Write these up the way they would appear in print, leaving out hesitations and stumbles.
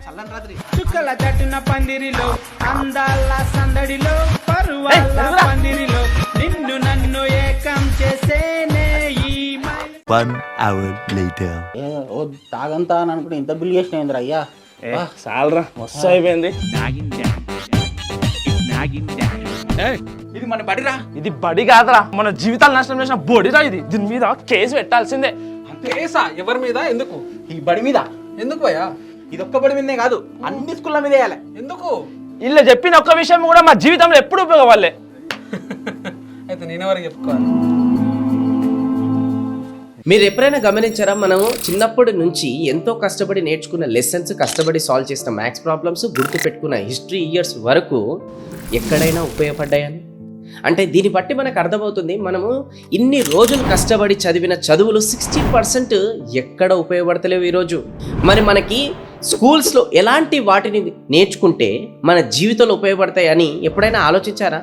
చల్లని రాత్రి చుక్కల చట్టున పందిరిలో అందాల సందడిలో పరువాల పందిరిలో నిన్ను నన్ను ఏకం చేసేనే ఈ One hour later. తాగంతా అని అనుకుంటే ఇంత బిల్ చేసిన అయ్యా చాలరా మస్తు అయిపోయింది. ఇది మన బడిరా. ఇది బడి కాదురా, మన జీవితాలు నాశనం చేసిన బొడిరా ఇది. దీని మీద కేసు పెట్టాల్సిందే. కేసా? ఎవరి మీద? ఎందుకు? ఈ బడి మీద. ఎందుకు పోయా? ఇది ఒక్క బడి మీదే కాదు, అన్ని స్కూళ్ళ మీద వేయాలి. ఎందుకు? ఇలా చెప్పిన ఒక్క విషయం కూడా మా జీవితంలో ఎప్పుడు ఉపయోగపడలే. అయితే నేనెవరికి చెప్పుకోవాలి? మీరు ఎప్పుడైనా గమనించారా, మనం చిన్నప్పటి నుంచి ఎంతో కష్టపడి నేర్చుకున్న లెసన్స్, కష్టపడి సాల్వ్ చేసిన మ్యాథ్స్ ప్రాబ్లమ్స్, గుర్తుపెట్టుకున్న హిస్టరీ ఇయర్స్ వరకు ఎక్కడైనా ఉపయోగపడ్డాయని? అంటే దీన్ని బట్టి మనకు అర్థమవుతుంది, మనము ఇన్ని రోజులు కష్టపడి చదివిన చదువులు 60% ఎక్కడ ఉపయోగపడతలేవు ఈరోజు. మరి మనకి స్కూల్స్లో ఎలాంటి వాటిని నేర్చుకుంటే మన జీవితంలో ఉపయోగపడతాయని ఎప్పుడైనా ఆలోచించారా?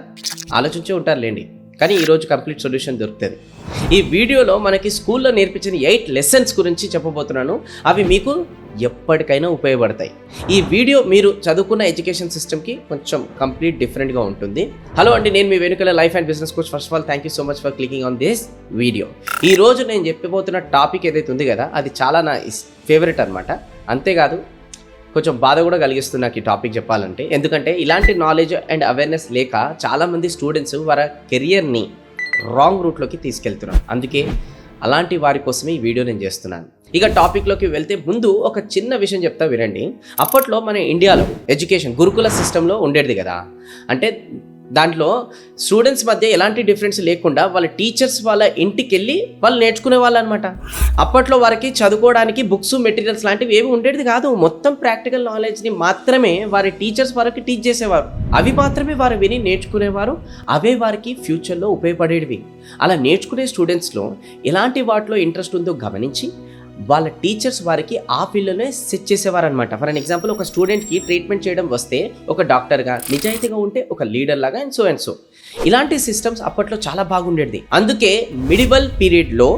ఆలోచించే ఉంటారులేండి, కానీ ఈరోజు కంప్లీట్ సొల్యూషన్ దొరుకుతుంది. ఈ వీడియోలో మనకి స్కూల్లో నేర్పించిన 8 లెసన్స్ గురించి చెప్పబోతున్నాను. అవి మీకు ఎప్పటికైనా ఉపయోగపడతాయి. ఈ వీడియో మీరు చదువుకున్న ఎడ్యుకేషన్ సిస్టమ్కి కొంచెం కంప్లీట్ డిఫరెంట్గా ఉంటుంది. హలో అండి, నేను మీ వెనుకల life and business coach. First of all thank you so much for clicking on this video. ఈ రోజు నేను చెప్పబోతున్న టాపిక్ ఏదైతే ఉంది కదా, అది చాలా నా ఫేవరెట్ అనమాట. అంతేకాదు కొంచెం బాధ కూడా కలిగిస్తుంది నాకు ఈ టాపిక్ చెప్పాలంటే. ఎందుకంటే ఇలాంటి నాలెడ్జ్ అండ్ అవేర్నెస్ లేక చాలామంది స్టూడెంట్స్ వారి కెరియర్ని రాంగ్ రూట్లోకి తీసుకెళ్తున్నారు. అందుకే అలాంటి వారి కోసమే ఈ వీడియో నేను చేస్తున్నాను. ఇక టాపిక్లోకి వెళ్తే ముందు ఒక చిన్న విషయం చెప్తా వినండి. అప్పట్లో మన ఇండియాలో ఎడ్యుకేషన్ గురుకుల సిస్టంలో ఉండేది కదా, అంటే దాంట్లో స్టూడెంట్స్ మధ్య ఎలాంటి డిఫరెన్స్ లేకుండా వాళ్ళ టీచర్స్ వాళ్ళ ఇంటికి వెళ్ళి వాళ్ళు నేర్చుకునే వాళ్ళు అనమాట. అప్పట్లో వారికి చదువుకోవడానికి బుక్స్, మెటీరియల్స్ లాంటివి ఏమి ఉండేది కాదు. మొత్తం ప్రాక్టికల్ నాలెడ్జ్ని మాత్రమే వారి టీచర్స్ వారికి టీచ్ చేసేవారు. అవి మాత్రమే వారు విని నేర్చుకునేవారు. అవే వారికి ఫ్యూచర్లో ఉపయోగపడేవి. అలా నేర్చుకునే స్టూడెంట్స్లో ఎలాంటి వాటిలో ఇంట్రెస్ట్ ఉందో గమనించి వాళ్ళ టీచర్స్ వారికి ఆ ఫీల్డ్లోనే సెట్ చేసేవారనమాట. ఫర్ అన్ ఎగ్జాంపుల్, ఒక స్టూడెంట్కి ట్రీట్మెంట్ చేయడం వస్తే ఒక డాక్టర్గా, నిజాయితీగా ఉంటే ఒక లీడర్ లాగా అండ్ సో. ఇలాంటి సిస్టమ్స్ అప్పట్లో చాలా బాగుండేది. అందుకే మిడివల్ పీరియడ్లో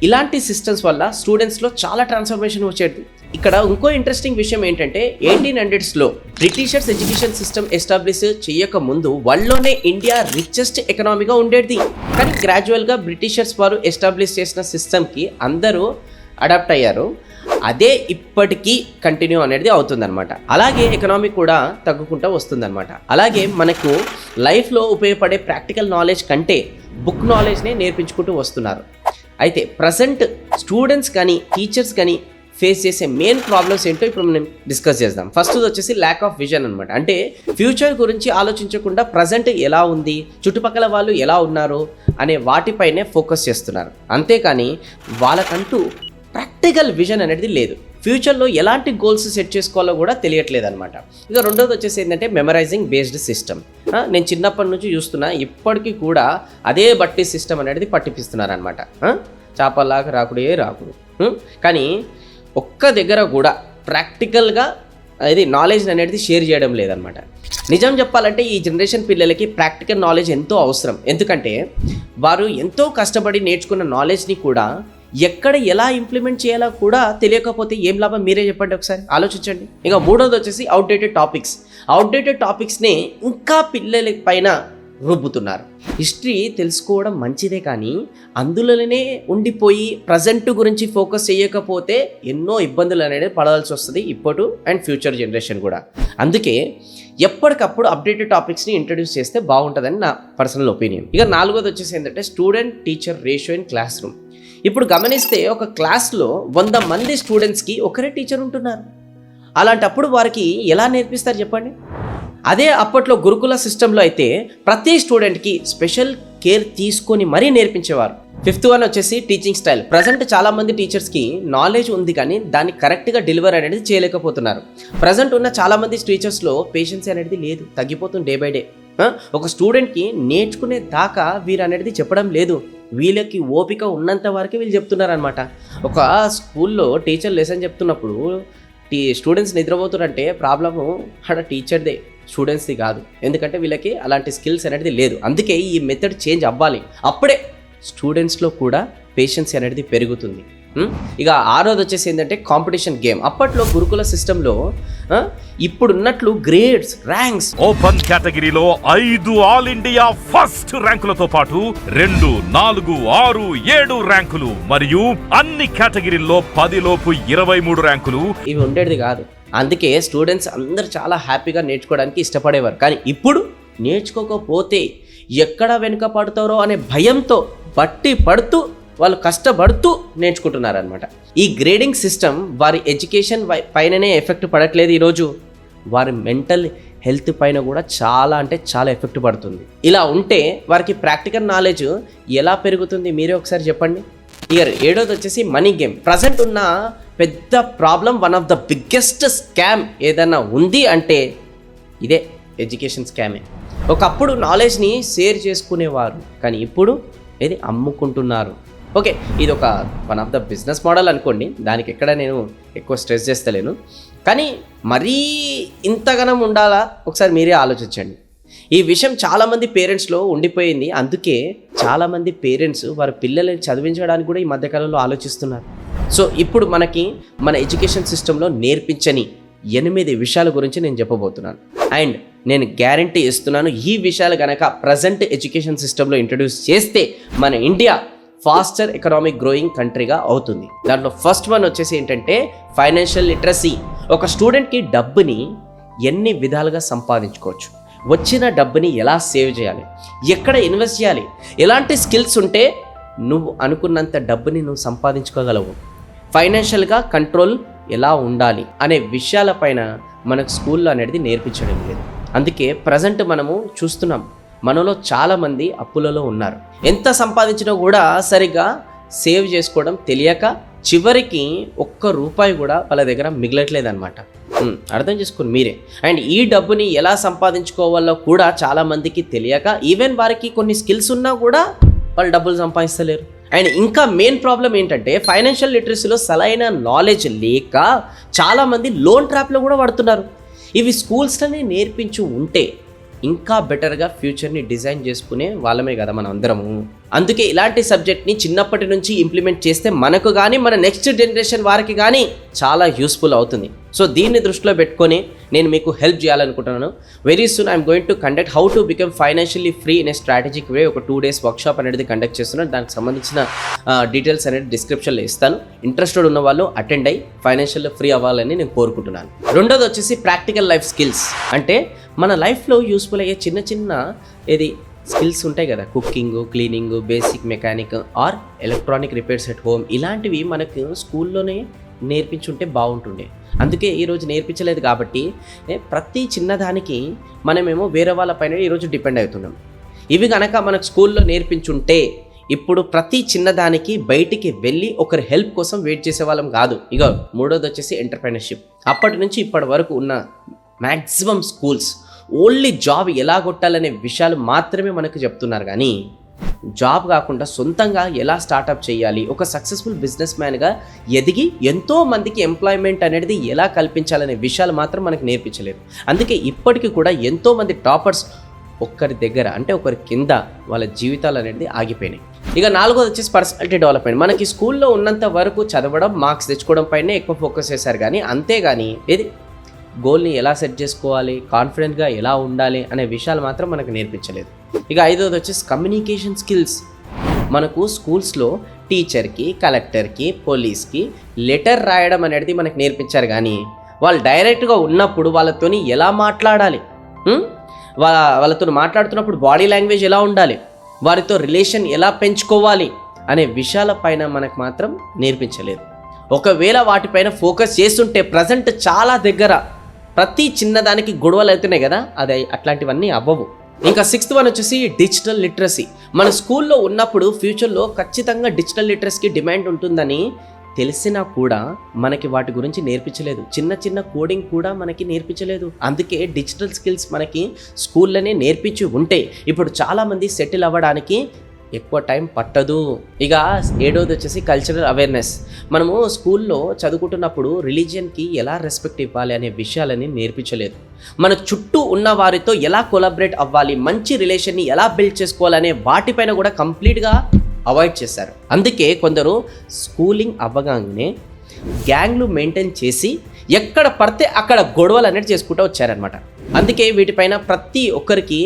ఇలాంటి సిస్టమ్స్ వల్ల స్టూడెంట్స్లో చాలా ట్రాన్స్ఫర్మేషన్ వచ్చేది. ఇక్కడ ఇంకో ఇంట్రెస్టింగ్ విషయం ఏంటంటే 1800స్లో బ్రిటిషర్స్ ఎడ్యుకేషన్ సిస్టమ్ ఎస్టాబ్లిష్ చేయక ముందు వరల్డ్లోనే ఇండియా రిచెస్ట్ ఎకనామీగా ఉండేది. కానీ గ్రాడ్యువల్గా బ్రిటిషర్స్ వారు ఎస్టాబ్లిష్ చేసిన సిస్టమ్కి అందరూ అడాప్ట్ అయ్యారు. అదే ఇప్పటికీ కంటిన్యూ అనేది అవుతుందన్నమాట. అలాగే ఎకనామీ కూడా తగ్గుకుంటూ వస్తుందన్నమాట. అలాగే మనకు లైఫ్లో ఉపయోగపడే ప్రాక్టికల్ నాలెడ్జ్ కంటే బుక్ నాలెడ్జ్నే నేర్పించుకుంటూ వస్తున్నారు. అయితే ప్రజెంట్ స్టూడెంట్స్ కానీ టీచర్స్ కానీ ఫేస్ చేసే మెయిన్ ప్రాబ్లమ్స్ ఏంటో ఇప్పుడు మనం డిస్కస్ చేద్దాం. ఫస్ట్ వచ్చేసి ల్యాక్ ఆఫ్ విజన్ అనమాట. అంటే ఫ్యూచర్ గురించి ఆలోచించకుండా ప్రజెంట్ ఎలా ఉంది, చుట్టుపక్కల వాళ్ళు ఎలా ఉన్నారు అనే వాటిపైనే ఫోకస్ చేస్తున్నారు. అంతేకాని వాళ్ళకంటూ ప్రాక్టికల్ విజన్ అనేది లేదు. ఫ్యూచర్లో ఎలాంటి గోల్స్ సెట్ చేసుకోవాలో కూడా తెలియట్లేదు అనమాట. ఇక రెండోది వచ్చేసి ఏంటంటే మెమరైజింగ్ బేస్డ్ సిస్టమ్. నేను చిన్నప్పటి నుంచి చూస్తున్నా, ఇప్పటికీ కూడా అదే బట్టి సిస్టమ్ అనేది పట్టిపిస్తున్నారు అనమాట. చేపల్లాగా రాకుడు. కానీ ఒక్క దగ్గర కూడా ప్రాక్టికల్గా అది నాలెడ్జ్ అనేది షేర్ చేయడం లేదనమాట. నిజం చెప్పాలంటే ఈ జనరేషన్ పిల్లలకి ప్రాక్టికల్ నాలెడ్జ్ ఎంతో అవసరం. ఎందుకంటే వారు ఎంతో కష్టపడి నేర్చుకున్న నాలెడ్జ్ని కూడా ఎక్కడ ఎలా ఇంప్లిమెంట్ చేయాలో కూడా తెలియకపోతే ఏం లాభం? మీరే చెప్పండి, ఒకసారి ఆలోచించండి. ఇక మూడోది వచ్చేసి అవుట్డేటెడ్ టాపిక్స్ని ఇంకా పిల్లల పైన రుబ్బుతున్నారు. హిస్టరీ తెలుసుకోవడం మంచిదే, కానీ అందులోనే ఉండిపోయి ప్రజెంట్ గురించి ఫోకస్ చేయకపోతే ఎన్నో ఇబ్బందులు అనేది పడాల్సి వస్తుంది ఇప్పుడు అండ్ ఫ్యూచర్ జనరేషన్ కూడా. అందుకే ఎప్పటికప్పుడు అప్డేటెడ్ టాపిక్స్ని ఇంట్రడ్యూస్ చేస్తే బాగుంటుందని నా పర్సనల్ ఒపీనియన్. ఇక నాలుగోది వచ్చేసి ఏంటంటే student teacher ratio in class room. ఇప్పుడు గమనిస్తే ఒక క్లాస్లో 100 మంది స్టూడెంట్స్కి ఒకరే టీచర్ ఉంటున్నారు. అలాంటప్పుడు వారికి ఎలా నేర్పిస్తారు చెప్పండి? అదే అప్పట్లో గురుకుల సిస్టంలో అయితే ప్రతి స్టూడెంట్కి స్పెషల్ కేర్ తీసుకొని మరీ నేర్పించేవారు. 5th వన్ వచ్చేసి టీచింగ్ స్టైల్. ప్రజెంట్ చాలామంది టీచర్స్కి నాలెడ్జ్ ఉంది, కానీ దాన్ని కరెక్ట్గా డెలివర్ అనేది చేయలేకపోతున్నారు. ప్రజెంట్ ఉన్న చాలామంది టీచర్స్లో పేషెన్స్ అనేది లేదు, తగ్గిపోతుంది డే బై డే. ఒక స్టూడెంట్కి నేర్చుకునే దాకా వీరు అనేది చెప్పడం లేదు. వీళ్ళకి ఓపిక ఉన్నంత వరకు వీళ్ళు చెప్తున్నారనమాట. ఒక స్కూల్లో టీచర్ లెసన్ చెప్తున్నప్పుడు స్టూడెంట్స్ నిద్రపోతున్నారంటే ప్రాబ్లము అక్కడ టీచర్దే, స్టూడెంట్స్ది కాదు. ఎందుకంటే వీళ్ళకి అలాంటి స్కిల్స్ అనేది లేదు. అందుకే ఈ మెథడ్ చేంజ్ అవ్వాలి. అప్పుడే స్టూడెంట్స్లో కూడా పేషెన్స్ అనేది పెరుగుతుంది. ఇక ఆరోది వచ్చేసి ఏంటంటే కాంపిటీషన్ గేమ్. అప్పట్లో గురుకుల సిస్టంలో ఇప్పుడున్నట్లు గ్రేడ్స్, ర్యాంక్స్, ఓపెన్ కేటగిరీలో 5 ఆల్ ఇండియా ఫస్ట్ ర్యాంకులతో పాటు 2, 4, 6, 7 ర్యాంకులు మరియు అన్ని కేటగిరీల్లో 10 లోపు 23 ర్యాంకులు ఇవి ఉండేది కాదు. అందుకే స్టూడెంట్స్ అందరూ చాలా హ్యాపీగా నేర్చుకోవడానికి ఇష్టపడేవారు. కానీ ఇప్పుడు నేర్చుకోకపోతే ఎక్కడ వెనుక పడతారో అనే భయంతో బట్టి పడుతూ వాళ్ళు కష్టపడుతూ నేర్చుకుంటున్నారనమాట. ఈ గ్రేడింగ్ సిస్టమ్ వారి ఎడ్యుకేషన్ పైననే ఎఫెక్ట్ పడట్లేదు, ఈరోజు వారి మెంటల్ హెల్త్ పైన కూడా చాలా అంటే చాలా ఎఫెక్ట్ పడుతుంది. ఇలా ఉంటే వారికి ప్రాక్టికల్ నాలెడ్జ్ ఎలా పెరుగుతుంది మీరే ఒకసారి చెప్పండి. ఇక 7వ వచ్చేసి మనీ గేమ్. ప్రజెంట్ ఉన్న పెద్ద problem, one of the biggest scam ఏదన్నా ఉంది అంటే ఇదే ఎడ్యుకేషన్ స్కామే. ఒకప్పుడు నాలెడ్జ్ని షేర్ చేసుకునేవారు, కానీ ఇప్పుడు ఇది అమ్ముకుంటున్నారు. ఓకే, ఇది ఒక one of the business model అనుకోండి, దానికి ఎక్కడ నేను ఎక్కువ స్ట్రెస్ చేస్తలేను. కానీ మరీ ఇంతగానం ఉండాలా ఒకసారి మీరే ఆలోచించండి. ఈ విషయం చాలామంది పేరెంట్స్లో ఉండిపోయింది. అందుకే చాలామంది పేరెంట్స్ వారి పిల్లల్ని చదివించడానికి కూడా ఈ మధ్యకాలంలో ఆలోచిస్తున్నారు. సో ఇప్పుడు మనకి మన ఎడ్యుకేషన్ సిస్టంలో నేర్పించని 8 విషయాల గురించి నేను చెప్పబోతున్నాను. అండ్ నేను గ్యారంటీ ఇస్తున్నాను, ఈ విషయాలు కనుక ప్రజెంట్ ఎడ్యుకేషన్ సిస్టంలో ఇంట్రడ్యూస్ చేస్తే మన ఇండియా ఫాస్టర్ ఎకనామిక్ గ్రోయింగ్ కంట్రీగా అవుతుంది. దాంట్లో ఫస్ట్ వన్ వచ్చేసి ఏంటంటే ఫైనాన్షియల్ లిటరసీ. ఒక స్టూడెంట్కి డబ్బుని ఎన్ని విధాలుగా సంపాదించుకోవచ్చు, వచ్చిన డబ్బుని ఎలా సేవ్ చేయాలి, ఎక్కడ ఇన్వెస్ట్ చేయాలి, ఎలాంటి స్కిల్స్ ఉంటే నువ్వు అనుకున్నంత డబ్బుని నువ్వు సంపాదించుకోగలవు, ఫైనాన్షియల్గా కంట్రోల్ ఎలా ఉండాలి అనే విషయాలపైన మనకు స్కూల్లో అనేది నేర్పించడం లేదు. అందుకే ప్రజెంట్ మనము చూస్తున్నాం, మనలో చాలామంది అప్పులలో ఉన్నారు. ఎంత సంపాదించినా కూడా సరిగ్గా సేవ్ చేసుకోవడం తెలియక చివరికి ₹1 కూడా వాళ్ళ దగ్గర మిగలట్లేదన్నమాట. అర్థం చేసుకోండి మీరే. అండ్ ఈ డబ్బుని ఎలా సంపాదించుకోవాలో కూడా చాలామందికి తెలియక, ఈవెన్ వారికి కొన్ని స్కిల్స్ ఉన్నా కూడా వాళ్ళు డబ్బులు సంపాదిస్తలేరు. అండ్ ఇంకా మెయిన్ ప్రాబ్లం ఏంటంటే ఫైనాన్షియల్ లిటరసీలో సరైన నాలెడ్జ్ లేక చాలామంది లోన్ ట్రాప్లో కూడా పడుతున్నారు. ఇవి స్కూల్స్లోనే నేర్పించి ఉంటే ఇంకా బెటర్గా ఫ్యూచర్ని డిజైన్ చేసుకునే వాళ్ళమే కదా మనం అందరము. అందుకే ఇలాంటి సబ్జెక్ట్ని చిన్నప్పటి నుంచి ఇంప్లిమెంట్ చేస్తే మనకు కానీ మన నెక్స్ట్ జనరేషన్ వారికి కానీ చాలా యూస్ఫుల్ అవుతుంది. సో దీన్ని దృష్టిలో పెట్టుకొని నేను మీకు హెల్ప్ చేయాలనుకుంటున్నాను. Very soon I'm going to conduct how to become financially free in a strategic way. ఒక 2 days వర్క్షాప్ అనేది కండక్ట్ చేస్తున్నాను. దానికి సంబంధించిన డీటెయిల్స్ అనేది డిస్క్రిప్షన్లో ఇస్తాను. ఇంట్రెస్టెడ్ ఉన్న వాళ్ళు అటెండ్ అయ్యి ఫైనాన్షియల్ ఫ్రీ అవ్వాలని నేను కోరుకుంటున్నాను. రెండోది వచ్చేసి ప్రాక్టికల్ లైఫ్ స్కిల్స్. అంటే మన లైఫ్లో యూస్ఫుల్ అయ్యే చిన్న చిన్న స్కిల్స్ ఉంటాయి కదా, cooking, cleaning, basic mechanic are electronic repairs at home. ఇలాంటివి మనకు స్కూల్లోనే నేర్పించుంటే బాగుంటుండే. అందుకే ఈరోజు నేర్పించలేదు కాబట్టి ప్రతి చిన్నదానికి మనమేమో వేరే వాళ్ళపైన ఈరోజు డిపెండ్ అవుతున్నాం. ఇవి కనుక మనకు స్కూల్లో నేర్పించుంటే ఇప్పుడు ప్రతి చిన్నదానికి బయటికి వెళ్ళి ఒకరి హెల్ప్ కోసం వెయిట్ చేసేవాళ్ళం కాదు. ఇక మూడోది వచ్చేసి ఎంటర్‌ప్రెన్యూర్‌షిప్. అప్పటి నుంచి ఇప్పటి వరకు ఉన్న మ్యాక్సిమం స్కూల్స్ ఓన్లీ జాబ్ ఎలా కొట్టాలనే విషయాలు మాత్రమే మనకు చెప్తున్నారు. కానీ జాబ్ కాకుండా సొంతంగా ఎలా స్టార్టప్ చేయాలి, ఒక సక్సెస్ఫుల్ బిజినెస్ మ్యాన్గా ఎదిగి ఎంతో మందికి ఎంప్లాయ్మెంట్ అనేది ఎలా కల్పించాలనే విషయాలు మాత్రం మనకు నేర్పించలేదు. అందుకే ఇప్పటికీ కూడా ఎంతోమంది టాపర్స్ ఒక్కరి దగ్గర అంటే ఒకరి కింద వాళ్ళ జీవితాలు అనేది ఆగిపోయినాయి. ఇక 4వది వచ్చేసి పర్సనాలిటీ డెవలప్మెంట్. మనకి స్కూల్లో ఉన్నంత వరకు చదవడం, మార్క్స్ తెచ్చుకోవడం పైనే ఎక్కువ ఫోకస్ చేశారు. కానీ అంతేగాని గోల్ని ఎలా సెట్ చేసుకోవాలి, కాన్ఫిడెంట్గా ఎలా ఉండాలి అనే విషయాలు మాత్రం మనకు నేర్పించలేదు. ఇక 5వది వచ్చేసి కమ్యూనికేషన్ స్కిల్స్. మనకు స్కూల్స్లో టీచర్కి, కలెక్టర్కి, పోలీస్కి లెటర్ రాయడం అనేది మనకు నేర్పించారు. కానీ వాళ్ళు డైరెక్ట్గా ఉన్నప్పుడు వాళ్ళతోని ఎలా మాట్లాడాలి, వాళ్ళతో మాట్లాడుతున్నప్పుడు బాడీ లాంగ్వేజ్ ఎలా ఉండాలి, వారితో రిలేషన్ ఎలా పెంచుకోవాలి అనే విషయాలపైన మనకు మాత్రం నేర్పించలేదు. ఒకవేళ వాటిపైన ఫోకస్ చేస్తుంటే ప్రజెంట్ చాలా దగ్గర ప్రతి చిన్నదానికి గొడవలు అవుతున్నాయి కదా, అట్లాంటివన్నీ అవ్వవు. ఇంకా 6th వన్ వచ్చేసి డిజిటల్ లిటరసీ. మన స్కూల్లో ఉన్నప్పుడు ఫ్యూచర్లో ఖచ్చితంగా డిజిటల్ లిటరసీకి డిమాండ్ ఉంటుందని తెలిసినా కూడా మనకి వాటి గురించి నేర్పించలేదు. చిన్న చిన్న కోడింగ్ కూడా మనకి నేర్పించలేదు. అందుకే డిజిటల్ స్కిల్స్ మనకి స్కూల్లోనే నేర్పించి ఉంటే ఇప్పుడు చాలామంది సెటిల్ అవ్వడానికి ఎక్కువ టైం పట్టదు. ఇక 7వది వచ్చేసి కల్చరల్ అవేర్నెస్. మనము స్కూల్లో చదువుకుంటున్నప్పుడు రిలీజియన్కి ఎలా రెస్పెక్ట్ ఇవ్వాలి అనే విషయాలని నేర్పించలేదు. మన చుట్టూ ఉన్న వారితో ఎలా కొలాబరేట్ అవ్వాలి, మంచి రిలేషన్ని ఎలా బిల్డ్ చేసుకోవాలనే వాటిపైన కూడా కంప్లీట్గా అవాయిడ్ చేశారు. అందుకే కొందరు స్కూలింగ్ అవ్వగానే గ్యాంగ్లు మెయింటైన్ చేసి ఎక్కడ పడితే అక్కడ గొడవలు అనేది చేసుకుంటూ వచ్చారనమాట. అందుకే వీటిపైన ప్రతి ఒక్కరికి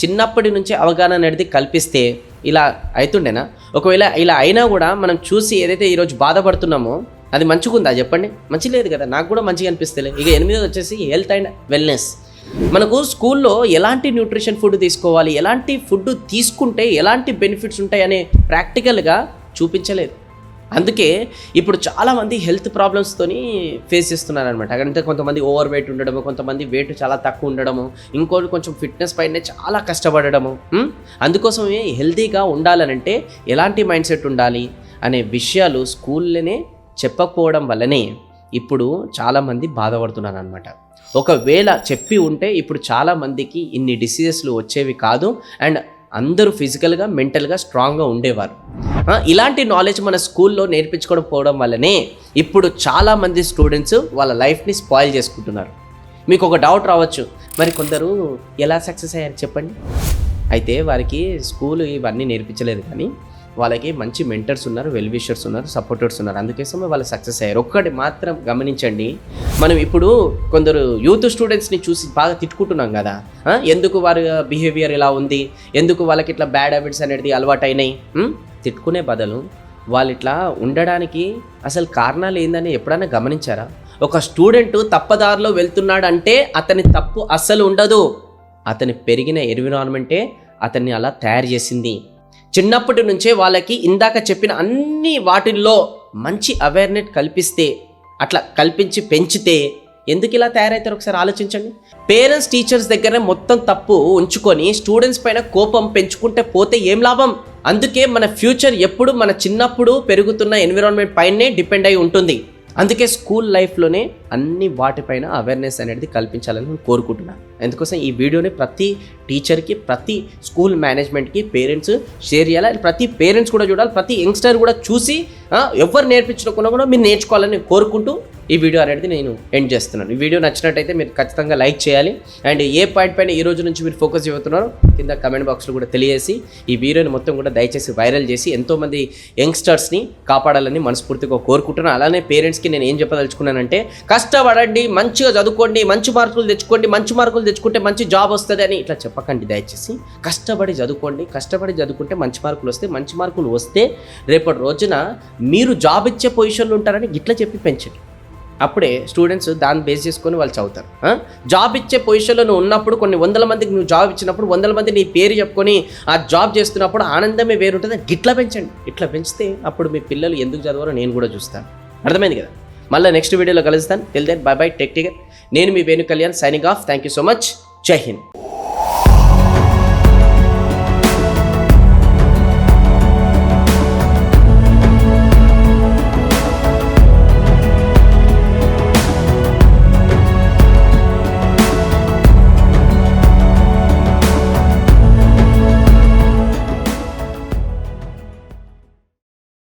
చిన్నప్పటి నుంచి అవగాహన అనేది కల్పిస్తే ఇలా అవుతుండేనా? ఒకవేళ ఇలా అయినా కూడా మనం చూసి ఏదైతే ఈరోజు బాధపడుతున్నామో అది మంచిగుందా చెప్పండి? మంచి లేదు కదా. నాకు కూడా మంచిగా అనిపిస్తలే. ఇక 8వ వచ్చేసి హెల్త్ అండ్ వెల్నెస్. మనకు స్కూల్లో ఎలాంటి న్యూట్రిషన్ ఫుడ్ తీసుకోవాలి, ఎలాంటి ఫుడ్ తీసుకుంటే ఎలాంటి బెనిఫిట్స్ ఉంటాయి అనే ప్రాక్టికల్గా చూపించలేదు. అందుకే ఇప్పుడు చాలామంది హెల్త్ ప్రాబ్లమ్స్తోని ఫేస్ చేస్తున్నారనమాట. అంటే కొంతమంది ఓవర్ వెయిట్ ఉండడము, కొంతమంది వెయిట్ చాలా తక్కువ ఉండడము, ఇంకోటి కొంచెం ఫిట్నెస్ పైనే చాలా కష్టపడడము. అందుకోసమే హెల్తీగా ఉండాలనంటే ఎలాంటి మైండ్ సెట్ ఉండాలి అనే విషయాలు స్కూల్లోనే చెప్పకపోవడం వల్లనే ఇప్పుడు చాలామంది బాధపడుతున్నారు అనమాట. ఒకవేళ చెప్పి ఉంటే ఇప్పుడు చాలామందికి ఇన్ని డిసీజెస్లు వచ్చేవి కాదు అండ్ అందరూ ఫిజికల్గా మెంటల్గా స్ట్రాంగ్గా ఉండేవారు. ఇలాంటి నాలెడ్జ్ మన స్కూల్లో నేర్పించుకోవడం పోవడం వల్లనే ఇప్పుడు చాలామంది స్టూడెంట్స్ వాళ్ళ లైఫ్ని స్పాయిల్ చేసుకుంటున్నారు. మీకు ఒక డౌట్ రావచ్చు, మరి కొందరు ఎలా సక్సెస్ అయ్యారు చెప్పండి? అయితే వారికి స్కూల్ ఇవన్నీ నేర్పించలేదు, కానీ వాళ్ళకి మంచి మెంటర్స్ ఉన్నారు, వెల్ విషర్స్ ఉన్నారు, సపోర్టర్స్ ఉన్నారు. అందుకోసమే వాళ్ళు సక్సెస్ అయ్యారు. ఒక్కటి మాత్రం గమనించండి, మనం ఇప్పుడు కొందరు యూత్ స్టూడెంట్స్ని చూసి బాగా తిట్టుకుంటున్నాం కదా, ఎందుకు వారి బిహేవియర్ ఇలా ఉంది, ఎందుకు వాళ్ళకి ఇట్లా బ్యాడ్ హ్యాబిట్స్ అనేది అలవాటు అయినాయి. తిట్టుకునే బదులు వాళ్ళు ఇట్లా ఉండడానికి అసలు కారణాలు ఏందని ఎప్పుడైనా గమనించారా? ఒక స్టూడెంట్ తప్పదారిలో వెళ్తున్నాడు అంటే అతని తప్పు అస్సలు ఉండదు, అతని పెరిగిన ఎన్విరాన్మెంటే అతన్ని అలా తయారు చేసింది. చిన్నప్పటి నుంచే వాళ్ళకి ఇందాక చెప్పిన అన్ని వాటిల్లో మంచి అవేర్నెస్ కల్పిస్తే, అట్లా కల్పించి పెంచితే ఎందుకు ఇలా తయారవుతారు ఒకసారి ఆలోచించండి. పేరెంట్స్ టీచర్స్ దగ్గర మొత్తం తప్పు ఉంచుకొని స్టూడెంట్స్ పైన కోపం పెంచుకుంటే పోతే ఏం లాభం? అందుకే మన ఫ్యూచర్ ఎప్పుడు మన చిన్నప్పుడు పెరుగుతున్న ఎన్విరాన్మెంట్ పైనే డిపెండ్ అయి ఉంటుంది. అందుకే స్కూల్ లైఫ్లోనే అన్ని వాటిపైన అవేర్నెస్ అనేది కల్పించాలని నేను కోరుకుంటున్నాను. అందుకోసం ఈ వీడియోని ప్రతి టీచర్కి, ప్రతి స్కూల్ మేనేజ్మెంట్కి, పేరెంట్స్ షేర్ చేయాలి. అండ్ ప్రతి పేరెంట్స్ కూడా చూడాలి, ప్రతి యంగ్స్టర్ కూడా చూసి ఎవరు నేర్పించకుండా కూడా మీరు నేర్చుకోవాలని కోరుకుంటూ ఈ వీడియో అనేది నేను ఎండ్ చేస్తున్నాను. ఈ వీడియో నచ్చినట్టయితే మీరు ఖచ్చితంగా లైక్ చేయాలి. అండ్ ఏ పాయింట్ పైన ఈ రోజు నుంచి మీరు ఫోకస్ చేస్తున్నారో కింద కమెంట్ బాక్స్లో కూడా తెలియజేసి ఈ వీడియోని మొత్తం కూడా దయచేసి వైరల్ చేసి ఎంతోమంది యంగ్స్టర్స్ని కాపాడాలని మనస్ఫూర్తిగా కోరుకుంటున్నాను. అలానే పేరెంట్స్కి నేను ఏం చెప్పదలుచుకున్నానంటే, కష్టపడండి, మంచిగా చదువుకోండి, మంచి మార్కులు తెచ్చుకోండి, మంచి మార్కులు తెచ్చుకుంటే మంచి జాబ్ వస్తుంది అని ఇట్లా చెప్పకండి. దయచేసి కష్టపడి చదువుకోండి, కష్టపడి చదువుకుంటే మంచి మార్కులు వస్తాయి. మంచి మార్కులు వస్తే రేపటి రోజున మీరు జాబ్ ఇచ్చే పొజిషన్లో ఉంటారని ఇట్లా చెప్పి పెంచండి. అప్పుడే స్టూడెంట్స్ దాన్ని బేస్ చేసుకొని వాళ్ళు చదువుతారు. జాబ్ ఇచ్చే పొజిషన్లో నువ్వు ఉన్నప్పుడు, కొన్ని 100 మందికి నువ్వు జాబ్ ఇచ్చినప్పుడు 100 మంది నీ పేరు చెప్పుకొని ఆ జాబ్ చేస్తున్నప్పుడు ఆనందమే వేరుంటుంది. గిట్లా పెంచండి. ఇట్లా పెంచితే అప్పుడు మీ పిల్లలు ఎందుకు చదవారో నేను కూడా చూస్తాను. అర్థమైంది కదా? మళ్ళీ నెక్స్ట్ వీడియోలో కలుస్తాను. Till then bye bye, take care. నేను మీ Venu Kalyan, signing off. Thank you so much. Jai Hind.